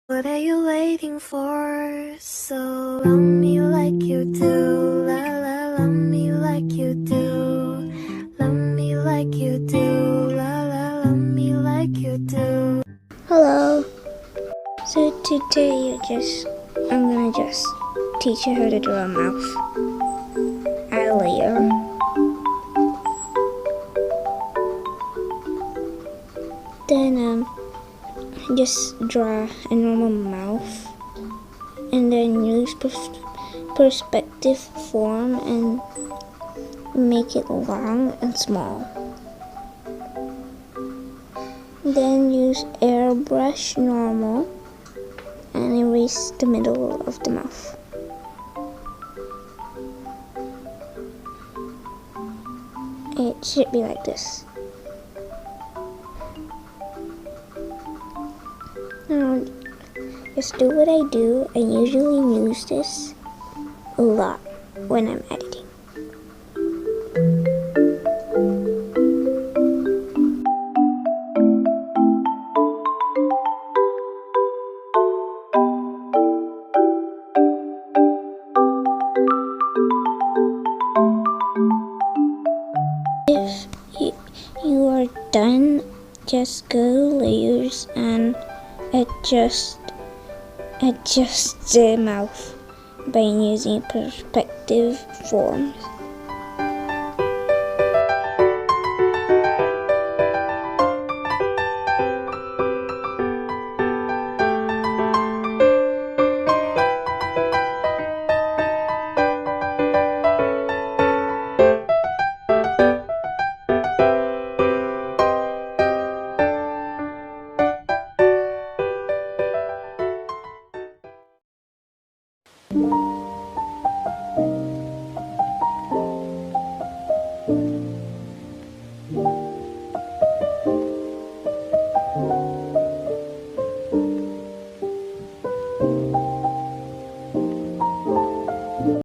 What are you waiting for? So love me like you do, la la, love me like you do, love me like you do, la la, love me like you do. Hello. So today I'm gonna just teach you how to draw a mouth. Add a layer. Then just draw a normal mouth, and then use perspective form and make it long and small. Then use airbrush normal and erase the middle of the mouth. It should be like this. Now, just do what I do. I usually use this a lot when I'm editing. If you are done, just go layers and adjust the mouth by using perspective forms.